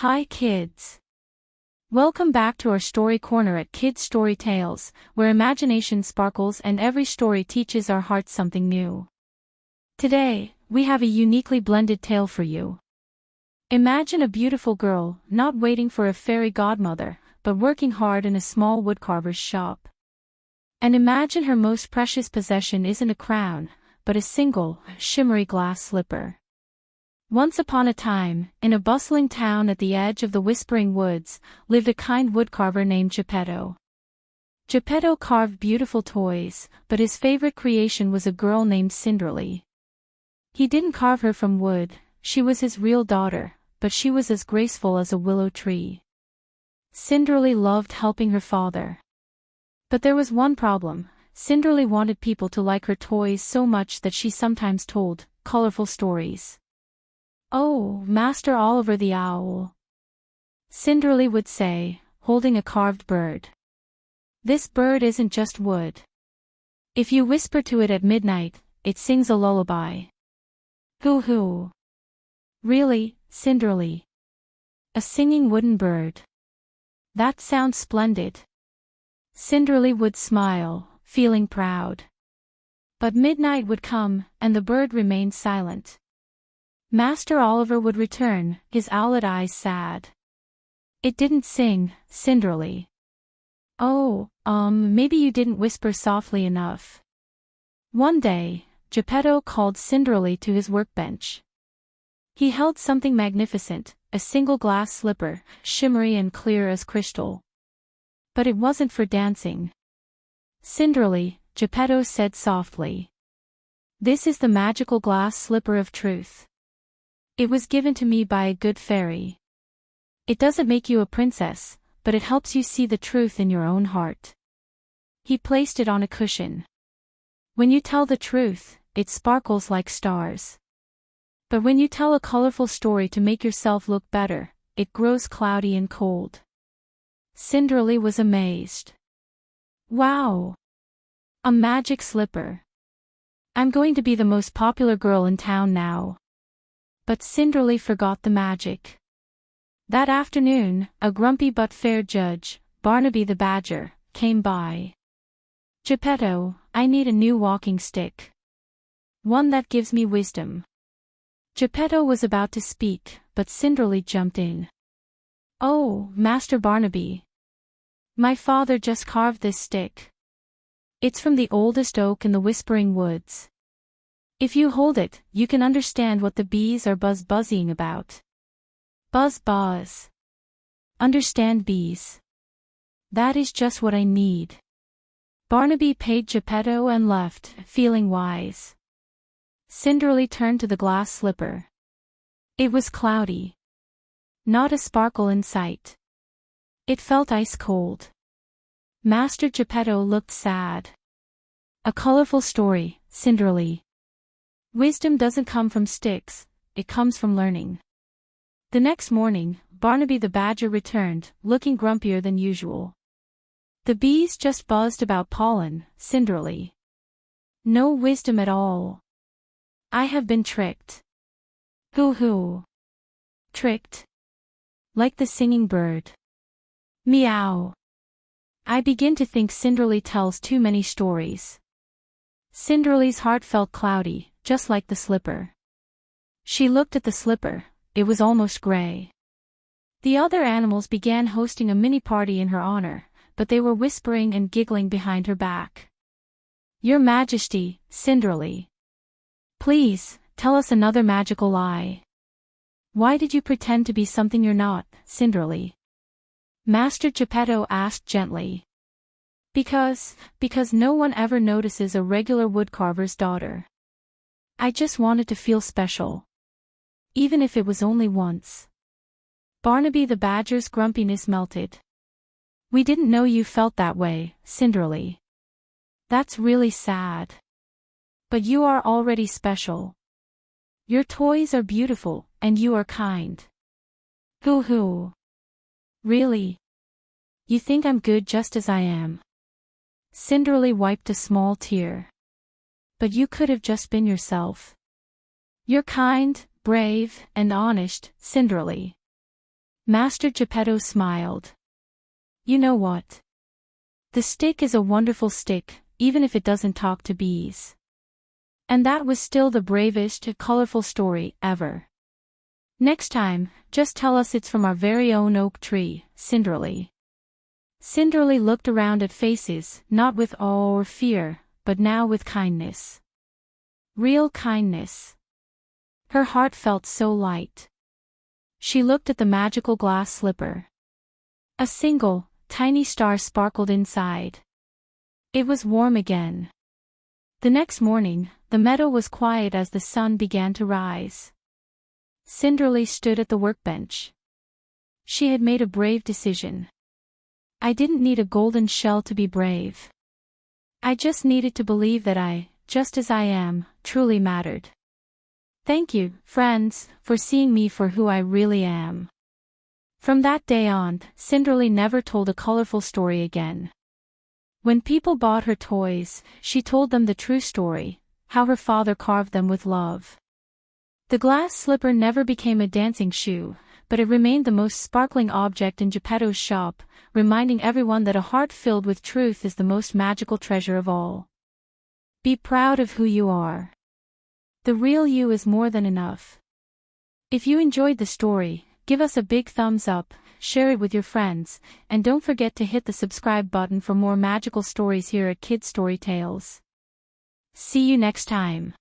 Hi kids! Welcome back to our story corner at Kids Story Tales, where imagination sparkles and every story teaches our hearts something new. Today, we have a uniquely blended tale for you. Imagine a beautiful girl, not waiting for a fairy godmother, but working hard in a small woodcarver's shop. And imagine her most precious possession isn't a crown, but a single, shimmery glass slipper. Once upon a time, in a bustling town at the edge of the Whispering Woods, lived a kind woodcarver named Geppetto. Geppetto carved beautiful toys, but his favorite creation was a girl named Cinderelly. He didn't carve her from wood, she was his real daughter, but she was as graceful as a willow tree. Cinderelly loved helping her father. But there was one problem. Cinderelly wanted people to like her toys so much that she sometimes told colorful stories. "Oh, Master Oliver the Owl," Cinderelly would say, holding a carved bird. "This bird isn't just wood. If you whisper to it at midnight, it sings a lullaby." "Hoo hoo." "Really, Cinderelly? A singing wooden bird? That sounds splendid." Cinderelly would smile, feeling proud. But midnight would come, and the bird remained silent. Master Oliver would return, his owlet eyes sad. "It didn't sing, Cinderelly. Oh, maybe you didn't whisper softly enough." One day, Geppetto called Cinderelly to his workbench. He held something magnificent, a single glass slipper, shimmery and clear as crystal. But it wasn't for dancing. "Cinderelly," Geppetto said softly. "This is the magical glass slipper of truth. It was given to me by a good fairy. It doesn't make you a princess, but it helps you see the truth in your own heart." He placed it on a cushion. "When you tell the truth, it sparkles like stars. But when you tell a colorful story to make yourself look better, it grows cloudy and cold." Cinderelly was amazed. "Wow! A magic slipper. I'm going to be the most popular girl in town now." But Cinderelly forgot the magic. That afternoon, a grumpy but fair judge, Barnaby the Badger, came by. "Geppetto, I need a new walking stick. One that gives me wisdom." Geppetto was about to speak, but Cinderelly jumped in. "Oh, Master Barnaby. My father just carved this stick. It's from the oldest oak in the Whispering Woods. If you hold it, you can understand what the bees are buzzing about." Buzz. Understand bees. That is just what I need." Barnaby paid Geppetto and left, feeling wise. Cinderelly turned to the glass slipper. It was cloudy. Not a sparkle in sight. It felt ice cold. Master Geppetto looked sad. "A colorful story, Cinderelly. Wisdom doesn't come from sticks, it comes from learning." The next morning, Barnaby the Badger returned, looking grumpier than usual. "The bees just buzzed about pollen, Cinderelly. No wisdom at all. I have been tricked." "Hoo hoo. Tricked? Like the singing bird. Meow. I begin to think Cinderelly tells too many stories." Cinderelly's heart felt cloudy, just like the slipper. She looked at the slipper, it was almost gray. The other animals began hosting a mini party in her honor, but they were whispering and giggling behind her back. "Your Majesty, Cinderelly. Please, tell us another magical lie. Why did you pretend to be something you're not, Cinderelly?" Master Geppetto asked gently. Because no one ever notices a regular woodcarver's daughter. I just wanted to feel special. Even if it was only once." Barnaby the Badger's grumpiness melted. "We didn't know you felt that way, Cinderelly. That's really sad. But you are already special. Your toys are beautiful, and you are kind." "Hoo hoo. Really? You think I'm good just as I am?" Cinderelly wiped a small tear. "But you could have just been yourself. You're kind, brave, and honest, Cinderelly. Master Geppetto smiled. You know what? The stick is a wonderful stick, even if it doesn't talk to bees. And that was still the bravest, colorful story ever. Next time, just tell us it's from our very own oak tree, Cinderelly. Cinderelly looked around at faces, not with awe or fear, but now with kindness. Real kindness. Her heart felt so light. She looked at the magical glass slipper. A single, tiny star sparkled inside. It was warm again. The next morning, the meadow was quiet as the sun began to rise. Cinderelly stood at the workbench. She had made a brave decision. I didn't need a golden shell to be brave. I just needed to believe that I, just as I am, truly mattered. Thank you, friends, for seeing me for who I really am. From that day on, Cinderelly never told a colorful story again. When people bought her toys, she told them the true story, how her father carved them with love. The glass slipper never became a dancing shoe, but it remained the most sparkling object in Geppetto's shop, reminding everyone that a heart filled with truth is the most magical treasure of all. Be proud of who you are. The real you is more than enough. If you enjoyed the story, give us a big thumbs up, share it with your friends, and don't forget to hit the subscribe button for more magical stories here at Kid Story Tales. See you next time.